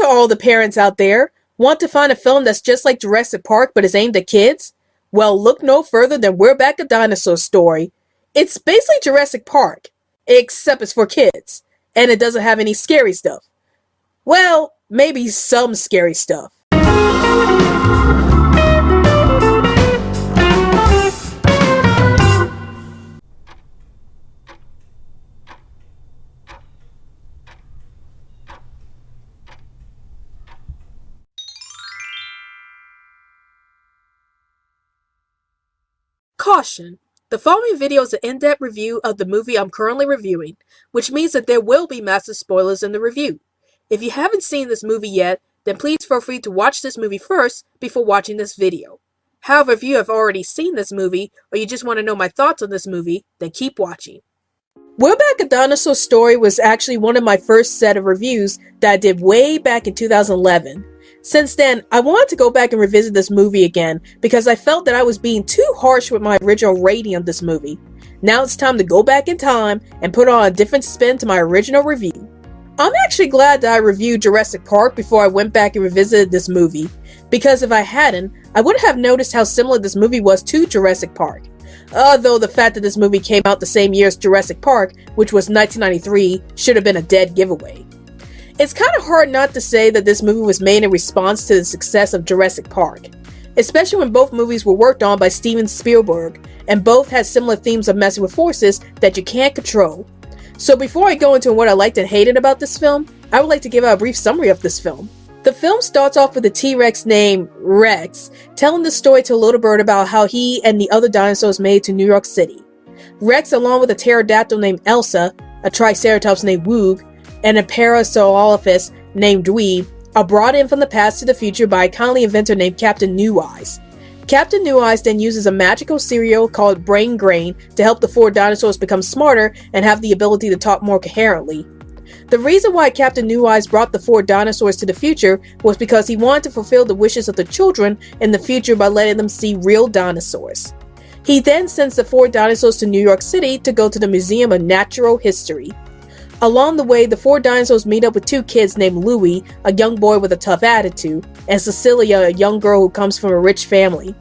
all the parents out there. Want to find a film that's just like Jurassic Park but is aimed at kids? Well, look no further than We're Back, a Dinosaur Story. It's basically Jurassic Park, except it's for kids, and it doesn't have any scary stuff. Well, maybe some scary stuff. Caution! The following video is an in-depth review of the movie I'm currently reviewing, which means that there will be massive spoilers in the review. If you haven't seen this movie yet, then please feel free to watch this movie first before watching this video. However, if you have already seen this movie, or you just want to know my thoughts on this movie, then keep watching. We're Back, a Dinosaur Story was actually one of my first set of reviews that I did way back in 2011. Since then, I wanted to go back and revisit this movie again because I felt that I was being too harsh with my original rating of this movie. Now it's time to go back in time and put on a different spin to my original review. I'm actually glad that I reviewed Jurassic Park before I went back and revisited this movie, because if I hadn't, I wouldn't have noticed how similar this movie was to Jurassic Park. Although the fact that this movie came out the same year as Jurassic Park, which was 1993, should have been a dead giveaway. It's kind of hard not to say that this movie was made in response to the success of Jurassic Park, especially when both movies were worked on by Steven Spielberg, and both had similar themes of messing with forces that you can't control. So before I go into what I liked and hated about this film, I would like to give out a brief summary of this film. The film starts off with a T-Rex named Rex, telling the story to a little bird about how he and the other dinosaurs made it to New York City. Rex, along with a pterodactyl named Elsa, a triceratops named Woog, and a Parasaurolophus named Dweeb, are brought in from the past to the future by a kindly inventor named Captain New Eyes. Captain New Eyes then uses a magical cereal called Brain Grain to help the four dinosaurs become smarter and have the ability to talk more coherently. The reason why Captain New Eyes brought the four dinosaurs to the future was because he wanted to fulfill the wishes of the children in the future by letting them see real dinosaurs. He then sends the four dinosaurs to New York City to go to the Museum of Natural History. Along the way, the four dinosaurs meet up with two kids named Louie, a young boy with a tough attitude, and Cecilia, a young girl who comes from a rich family.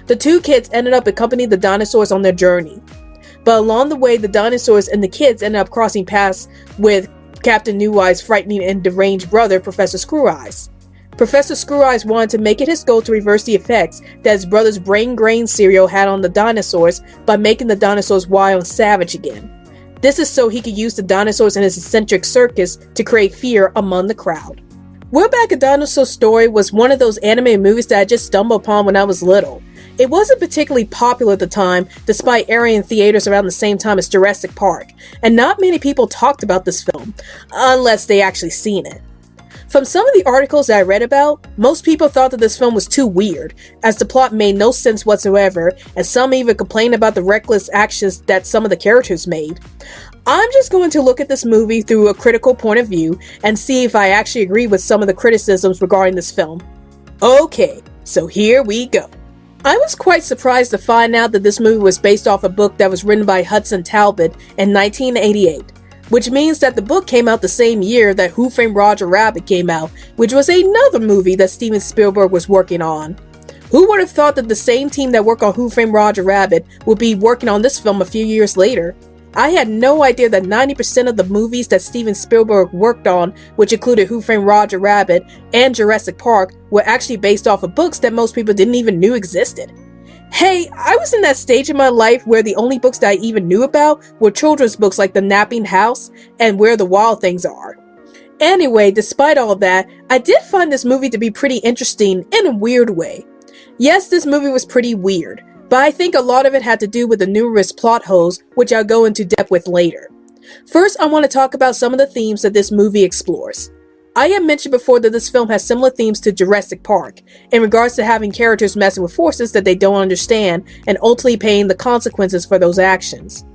The two kids ended up accompanying the dinosaurs on their journey. But along the way, the dinosaurs and the kids ended up crossing paths with Captain New Eyes' frightening and deranged brother, Professor Screw Eyes. Professor Screw Eyes wanted to make it his goal to reverse the effects that his brother's Brain Grain cereal had on the dinosaurs by making the dinosaurs wild and savage again. This is so he could use the dinosaurs in his eccentric circus to create fear among the crowd. We're Back, a Dinosaur Story was one of those animated movies that I just stumbled upon when I was little. It wasn't particularly popular at the time, despite airing in theaters around the same time as Jurassic Park, and not many people talked about this film, unless they actually seen it. From some of the articles that I read about, most people thought that this film was too weird, as the plot made no sense whatsoever, and some even complained about the reckless actions that some of the characters made. I'm just going to look at this movie through a critical point of view and see if I actually agree with some of the criticisms regarding this film. Okay, so here we go. I was quite surprised to find out that this movie was based off a book that was written by Hudson Talbot in 1988. Which means that the book came out the same year that Who Framed Roger Rabbit came out, which was another movie that Steven Spielberg was working on. Who would have thought that the same team that worked on Who Framed Roger Rabbit would be working on this film a few years later? I had no idea that 90% of the movies that Steven Spielberg worked on, which included Who Framed Roger Rabbit and Jurassic Park, were actually based off of books that most people didn't even know existed. Hey, I was in that stage in my life where the only books that I even knew about were children's books like The Napping House and Where the Wild Things Are. Anyway, despite all that, I did find this movie to be pretty interesting in a weird way. Yes, this movie was pretty weird, but I think a lot of it had to do with the numerous plot holes, which I'll go into depth with later. First, I want to talk about some of the themes that this movie explores. I have mentioned before that this film has similar themes to Jurassic Park, in regards to having characters messing with forces that they don't understand, and ultimately paying the consequences for those actions.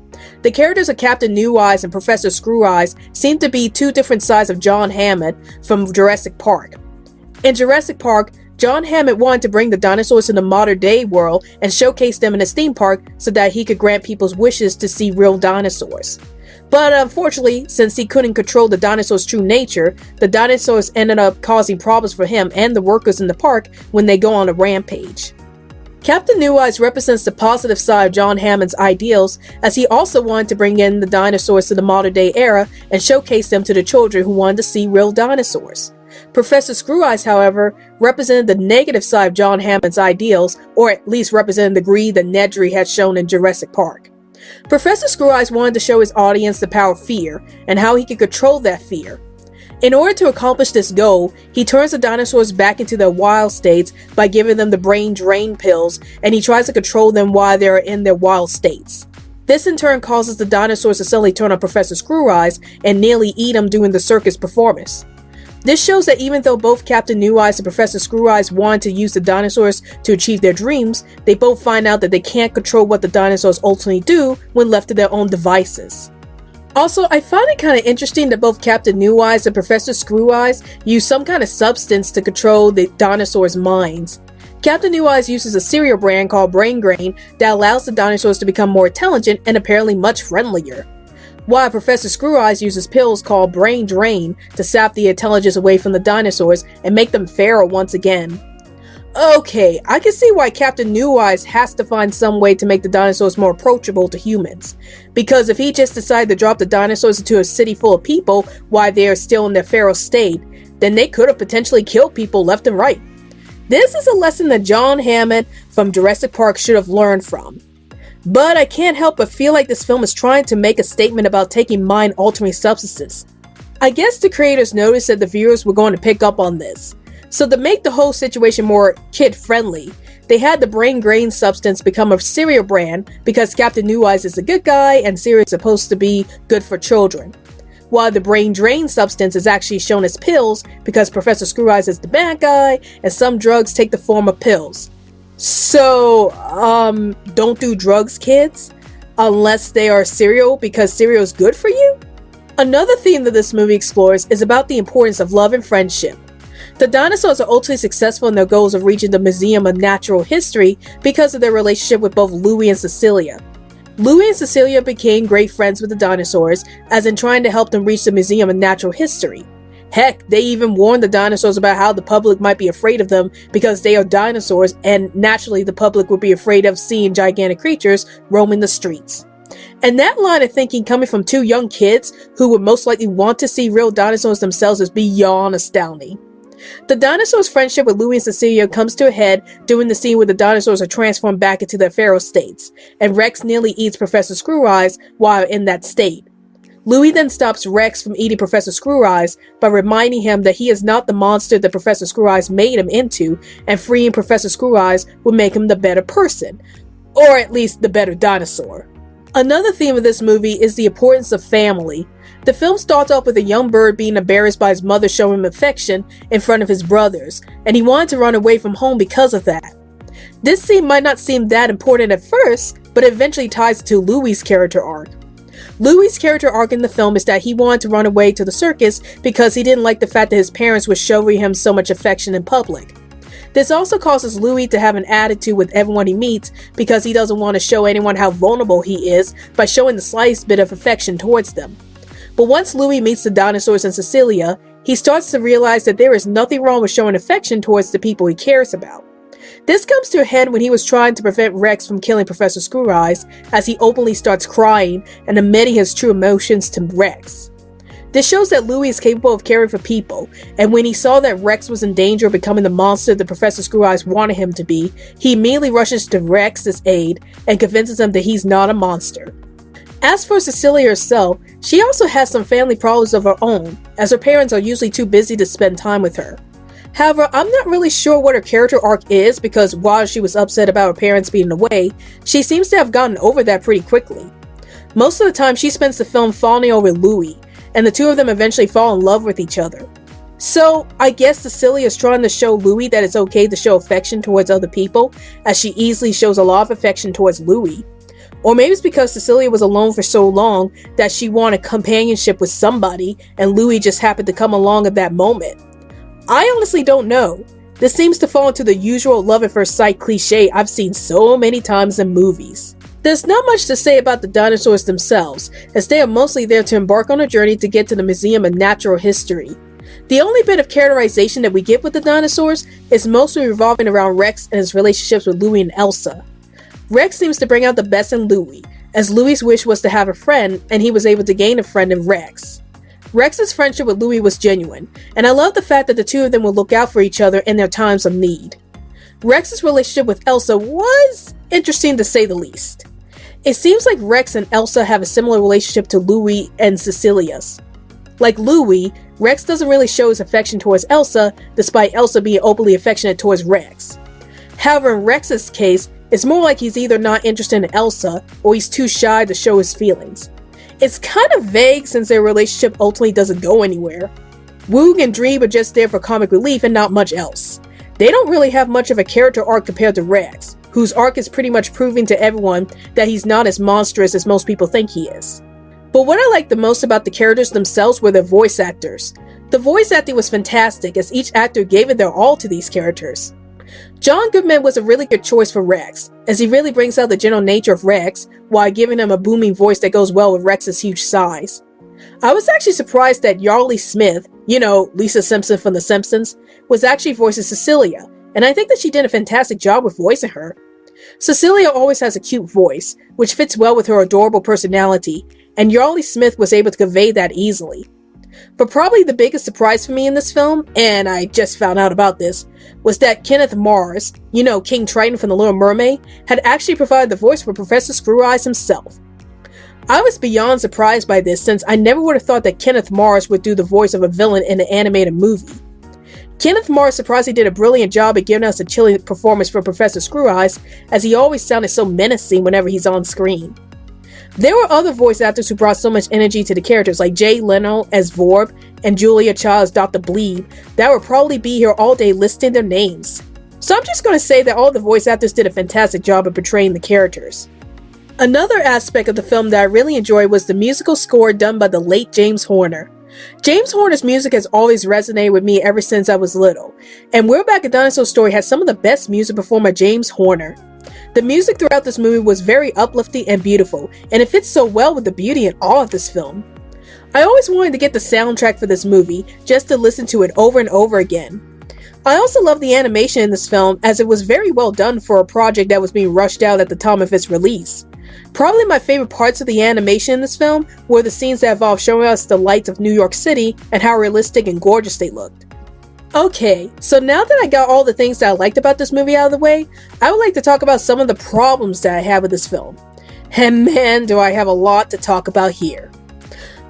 The characters of Captain New Eyes and Professor Screw Eyes seem to be two different sides of John Hammond from Jurassic Park. In Jurassic Park, John Hammond wanted to bring the dinosaurs to the modern day world and showcase them in his theme park so that he could grant people's wishes to see real dinosaurs. But unfortunately, since he couldn't control the dinosaur's true nature, the dinosaurs ended up causing problems for him and the workers in the park when they go on a rampage. Captain New Eyes represents the positive side of John Hammond's ideals, as he also wanted to bring in the dinosaurs to the modern day era and showcase them to the children who wanted to see real dinosaurs. Professor Screw Eyes, however, represented the negative side of John Hammond's ideals, or at least represented the greed that Nedry had shown in Jurassic Park. Professor Screw Eyes wanted to show his audience the power of fear, and how he could control that fear. In order to accomplish this goal, he turns the dinosaurs back into their wild states by giving them the brain drain pills, and he tries to control them while they are in their wild states. This in turn causes the dinosaurs to suddenly turn on Professor Screw Eyes and nearly eat him during the circus performance. This shows that even though both Captain New Eyes and Professor Screw Eyes wanted to use the dinosaurs to achieve their dreams, they both find out that they can't control what the dinosaurs ultimately do when left to their own devices. Also, I find it kind of interesting that both Captain New Eyes and Professor Screw Eyes use some kind of substance to control the dinosaurs' minds. Captain New Eyes uses a cereal brand called Brain Grain that allows the dinosaurs to become more intelligent and apparently much friendlier, while Professor Screw Eyes uses pills called Brain Drain to sap the intelligence away from the dinosaurs and make them feral once again. Okay, I can see why Captain New Eyes has to find some way to make the dinosaurs more approachable to humans. Because if he just decided to drop the dinosaurs into a city full of people while they are still in their feral state, then they could have potentially killed people left and right. This is a lesson that John Hammond from Jurassic Park should have learned from. But I can't help but feel like this film is trying to make a statement about taking mind-altering substances. I guess the creators noticed that the viewers were going to pick up on this. So to make the whole situation more kid-friendly, they had the Brain Grain substance become a cereal brand because Captain New Eyes is a good guy and cereal is supposed to be good for children. While the Brain Drain substance is actually shown as pills because Professor Screw Eyes is the bad guy and some drugs take the form of pills. So, don't do drugs, kids, unless they are cereal because cereal is good for you? Another theme that this movie explores is about the importance of love and friendship. The dinosaurs are ultimately successful in their goals of reaching the Museum of Natural History because of their relationship with both Louie and Cecilia. Louie and Cecilia became great friends with the dinosaurs, as in trying to help them reach the Museum of Natural History. Heck, they even warned the dinosaurs about how the public might be afraid of them because they are dinosaurs, and naturally the public would be afraid of seeing gigantic creatures roaming the streets. And that line of thinking coming from two young kids who would most likely want to see real dinosaurs themselves is beyond astounding. The dinosaurs' friendship with Louie and Cecilia comes to a head during the scene where the dinosaurs are transformed back into their feral states, and Rex nearly eats Professor Screw Eyes while in that state. Louie then stops Rex from eating Professor Screw Eyes by reminding him that he is not the monster that Professor Screw Eyes made him into, and freeing Professor Screw Eyes would make him the better person, or at least the better dinosaur. Another theme of this movie is the importance of family. The film starts off with a young bird being embarrassed by his mother showing him affection in front of his brothers, and he wanted to run away from home because of that. This scene might not seem that important at first, but it eventually ties to Louie's character arc. Louie's character arc in the film is that he wanted to run away to the circus because he didn't like the fact that his parents were showing him so much affection in public. This also causes Louie to have an attitude with everyone he meets because he doesn't want to show anyone how vulnerable he is by showing the slightest bit of affection towards them. But once Louie meets the dinosaurs and Cecilia, he starts to realize that there is nothing wrong with showing affection towards the people he cares about. This comes to a head when he was trying to prevent Rex from killing Professor Screw Eyes, as he openly starts crying and admitting his true emotions to Rex. This shows that Louie is capable of caring for people, and when he saw that Rex was in danger of becoming the monster that Professor Screw Eyes wanted him to be, he immediately rushes to Rex's aid and convinces him that he's not a monster. As for Cecilia herself, she also has some family problems of her own, as her parents are usually too busy to spend time with her. However, I'm not really sure what her character arc is because while she was upset about her parents being away, she seems to have gotten over that pretty quickly. Most of the time, she spends the film falling over Louie, and the two of them eventually fall in love with each other. So, I guess Cecilia is trying to show Louie that it's okay to show affection towards other people, as she easily shows a lot of affection towards Louie. Or maybe it's because Cecilia was alone for so long that she wanted companionship with somebody, and Louie just happened to come along at that moment. I honestly don't know. This seems to fall into the usual love at first sight cliche I've seen so many times in movies. There's not much to say about the dinosaurs themselves, as they are mostly there to embark on a journey to get to the Museum of Natural History. The only bit of characterization that we get with the dinosaurs is mostly revolving around Rex and his relationships with Louie and Elsa. Rex seems to bring out the best in Louie, as Louie's wish was to have a friend, and he was able to gain a friend in Rex. Rex's friendship with Louie was genuine, and I love the fact that the two of them would look out for each other in their times of need. Rex's relationship with Elsa was interesting to say the least. It seems like Rex and Elsa have a similar relationship to Louie and Cecilia's. Like Louie, Rex doesn't really show his affection towards Elsa, despite Elsa being openly affectionate towards Rex. However, in Rex's case, it's more like he's either not interested in Elsa, or he's too shy to show his feelings. It's kind of vague since their relationship ultimately doesn't go anywhere. Woog and Dream are just there for comic relief and not much else. They don't really have much of a character arc compared to Rex, whose arc is pretty much proving to everyone that he's not as monstrous as most people think he is. But what I liked the most about the characters themselves were their voice actors. The voice acting was fantastic, as each actor gave it their all to these characters. John Goodman was a really good choice for Rex, as he really brings out the general nature of Rex, while giving him a booming voice that goes well with Rex's huge size. I was actually surprised that Yarly Smith, Lisa Simpson from The Simpsons, was actually voicing Cecilia, and I think that she did a fantastic job with voicing her. Cecilia always has a cute voice, which fits well with her adorable personality, and Yarly Smith was able to convey that easily. But probably the biggest surprise for me in this film, and I just found out about this, was that Kenneth Mars, King Triton from The Little Mermaid, had actually provided the voice for Professor Screw Eyes himself. I was beyond surprised by this, since I never would have thought that Kenneth Mars would do the voice of a villain in an animated movie. Kenneth Mars surprisingly did a brilliant job at giving us a chilling performance for Professor Screw Eyes, as he always sounded so menacing whenever he's on screen. There were other voice actors who brought so much energy to the characters, like Jay Leno as Vorb and Julia Child as Dr. Bleed, that would probably be here all day listing their names. So I'm just going to say that all the voice actors did a fantastic job of portraying the characters. Another aspect of the film that I really enjoyed was the musical score done by the late James Horner. James Horner's music has always resonated with me ever since I was little, and We're Back, a Dinosaur Story has some of the best music performed by James Horner. The music throughout this movie was very uplifting and beautiful, and it fits so well with the beauty and awe of this film. I always wanted to get the soundtrack for this movie, just to listen to it over and over again. I also love the animation in this film, as it was very well done for a project that was being rushed out at the time of its release. Probably my favorite parts of the animation in this film were the scenes that involved showing us the lights of New York City and how realistic and gorgeous they looked. Okay, so now that I got all the things that I liked about this movie out of the way, I would like to talk about some of the problems that I have with this film. And man, do I have a lot to talk about here.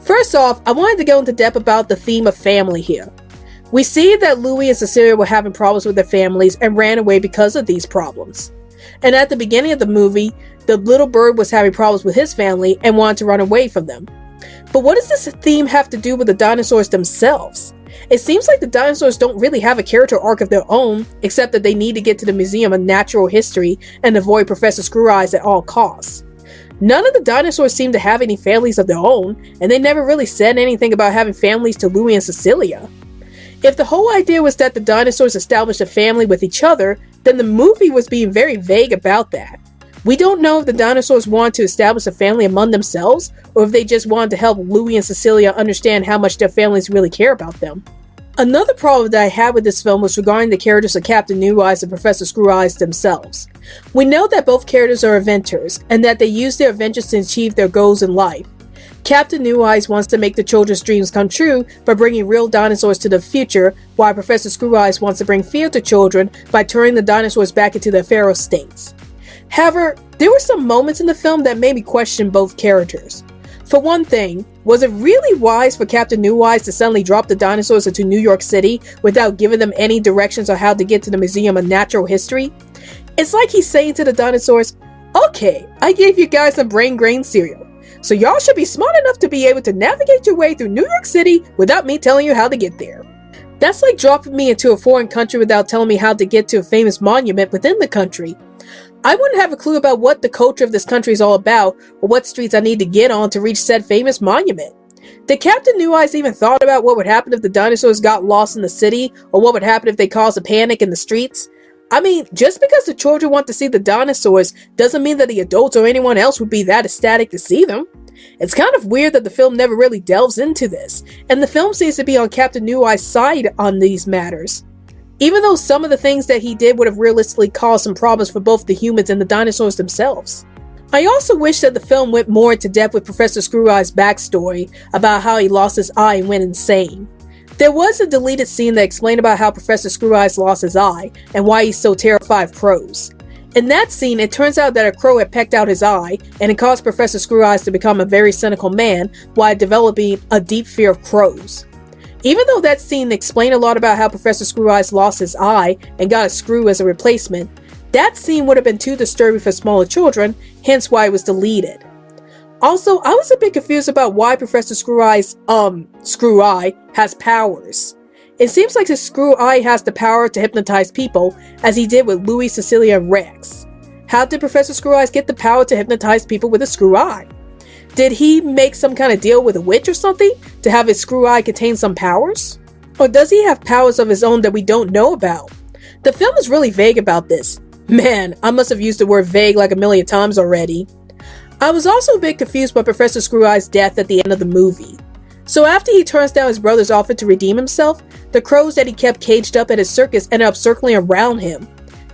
First off, I wanted to go into depth about the theme of family here. We see that Louie and Cecilia were having problems with their families and ran away because of these problems. And at the beginning of the movie, the little bird was having problems with his family and wanted to run away from them. But what does this theme have to do with the dinosaurs themselves? It seems like the dinosaurs don't really have a character arc of their own, except that they need to get to the Museum of Natural History and avoid Professor Screw Eyes at all costs. None of the dinosaurs seem to have any families of their own, and they never really said anything about having families to Louie and Cecilia. If the whole idea was that the dinosaurs established a family with each other, then the movie was being very vague about that. We don't know if the dinosaurs wanted to establish a family among themselves, or if they just wanted to help Louie and Cecilia understand how much their families really care about them. Another problem that I had with this film was regarding the characters of Captain New Eyes and Professor Screw Eyes themselves. We know that both characters are inventors, and that they use their inventions to achieve their goals in life. Captain New Eyes wants to make the children's dreams come true by bringing real dinosaurs to the future, while Professor Screw Eyes wants to bring fear to children by turning the dinosaurs back into their feral states. However, there were some moments in the film that made me question both characters. For one thing, was it really wise for Captain New Eyes to suddenly drop the dinosaurs into New York City without giving them any directions on how to get to the Museum of Natural History? It's like he's saying to the dinosaurs, "Okay, I gave you guys some brain grain cereal, so y'all should be smart enough to be able to navigate your way through New York City without me telling you how to get there." That's like dropping me into a foreign country without telling me how to get to a famous monument within the country. I wouldn't have a clue about what the culture of this country is all about, or what streets I need to get on to reach said famous monument. Did Captain New Eyes even thought about what would happen if the dinosaurs got lost in the city, or what would happen if they caused a panic in the streets? I mean, just because the children want to see the dinosaurs doesn't mean that the adults or anyone else would be that ecstatic to see them. It's kind of weird that the film never really delves into this, and the film seems to be on Captain New Eye's side on these matters. Even though some of the things that he did would have realistically caused some problems for both the humans and the dinosaurs themselves. I also wish that the film went more into depth with Professor Screw-Eye's backstory about how he lost his eye and went insane. There was a deleted scene that explained about how Professor Screw-Eyes lost his eye and why he's so terrified of crows. In that scene, it turns out that a crow had pecked out his eye, and it caused Professor Screw-Eyes to become a very cynical man while developing a deep fear of crows. Even though that scene explained a lot about how Professor Screw-Eyes lost his eye and got a screw as a replacement, that scene would have been too disturbing for smaller children, hence why it was deleted. Also, I was a bit confused about why Professor Screw-Eye's, Screw-Eye has powers. It seems like his Screw-Eye has the power to hypnotize people, as he did with Louis, Cecilia, and Rex. How did Professor Screw-Eyes get the power to hypnotize people with a Screw-Eye? Did he make some kind of deal with a witch or something to have his Screw-Eye contain some powers? Or does he have powers of his own that we don't know about? The film is really vague about this. Man, I must have used the word vague like a million times already. I was also a bit confused by Professor Screw-Eye's death at the end of the movie. So after he turns down his brother's offer to redeem himself, the crows that he kept caged up at his circus ended up circling around him.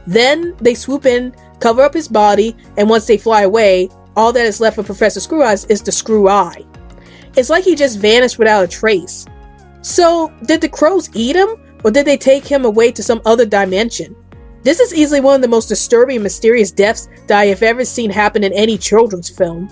Then they swoop in, cover up his body, and once they fly away, all that is left of Professor Screw-Eyes is the Screw-Eye. It's like he just vanished without a trace. So, did the crows eat him, or did they take him away to some other dimension? This is easily one of the most disturbing and mysterious deaths that I have ever seen happen in any children's film.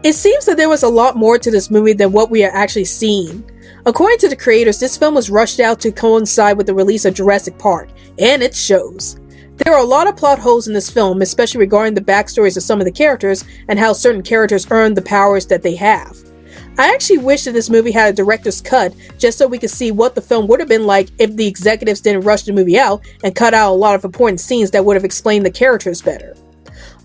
It seems that there was a lot more to this movie than what we are actually seeing. According to the creators, this film was rushed out to coincide with the release of Jurassic Park, and it shows. There are a lot of plot holes in this film, especially regarding the backstories of some of the characters and how certain characters earn the powers that they have. I actually wish that this movie had a director's cut just so we could see what the film would have been like if the executives didn't rush the movie out and cut out a lot of important scenes that would have explained the characters better.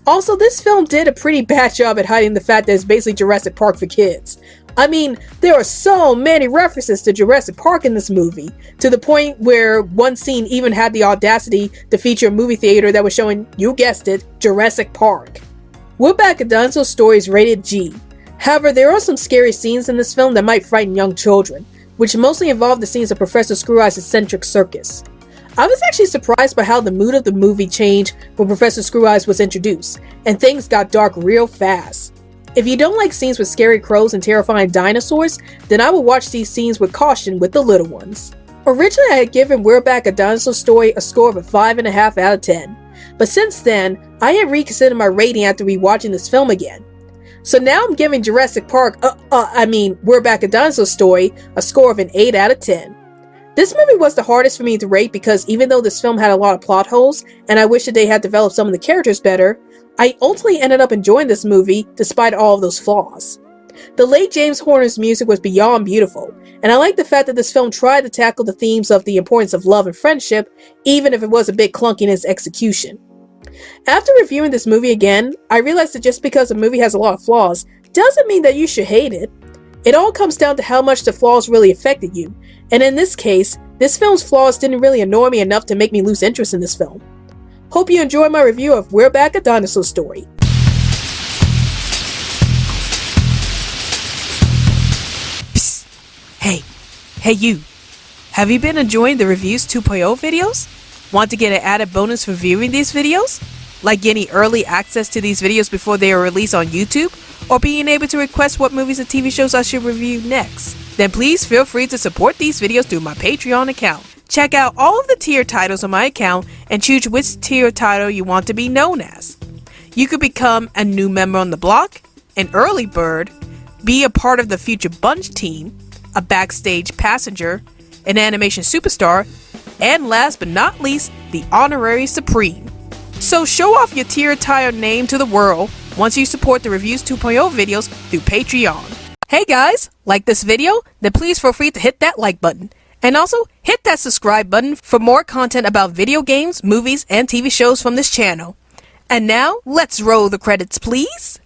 Also, this film did a pretty bad job at hiding the fact that it's basically Jurassic Park for kids. I mean, there are so many references to Jurassic Park in this movie, to the point where one scene even had the audacity to feature a movie theater that was showing, you guessed it, Jurassic Park. We're Back at Dinosaur Story is rated G. However, there are some scary scenes in this film that might frighten young children, which mostly involve the scenes of Professor Screw-Eye's eccentric circus. I was actually surprised by how the mood of the movie changed when Professor Screw-Eyes was introduced, and things got dark real fast. If you don't like scenes with scary crows and terrifying dinosaurs, then I will watch these scenes with caution with the little ones. Originally, I had given We're Back a Dinosaur Story a score of a 5.5 out of 10, but since then, I had reconsidered my rating after rewatching this film again. So now I'm giving Jurassic Park, We're Back a Dinosaur Story a score of an 8 out of 10. This movie was the hardest for me to rate because even though this film had a lot of plot holes, and I wish that they had developed some of the characters better, I ultimately ended up enjoying this movie despite all of those flaws. The late James Horner's music was beyond beautiful, and I like the fact that this film tried to tackle the themes of the importance of love and friendship, even if it was a bit clunky in its execution. After reviewing this movie again, I realized that just because a movie has a lot of flaws, doesn't mean that you should hate it. It all comes down to how much the flaws really affected you, and in this case, this film's flaws didn't really annoy me enough to make me lose interest in this film. Hope you enjoyed my review of We're Back a Dinosaur Story. Psst. Hey you. Have you been enjoying the Reviews 2.0 videos? Want to get an added bonus for viewing these videos? Like getting early access to these videos before they are released on YouTube? Or being able to request what movies and TV shows I should review next? Then please feel free to support these videos through my Patreon account. Check out all of the tier titles on my account and choose which tier title you want to be known as. You could become a new member on the block, an early bird, be a part of the future Bunch team, a backstage passenger, an animation superstar, and last but not least, the honorary supreme. So show off your tier title name to the world once you support the Reviews 2.0 videos through Patreon. Hey guys, like this video? Then please feel free to hit that like button. And also, hit that subscribe button for more content about video games, movies, and TV shows from this channel. And now, let's roll the credits, please.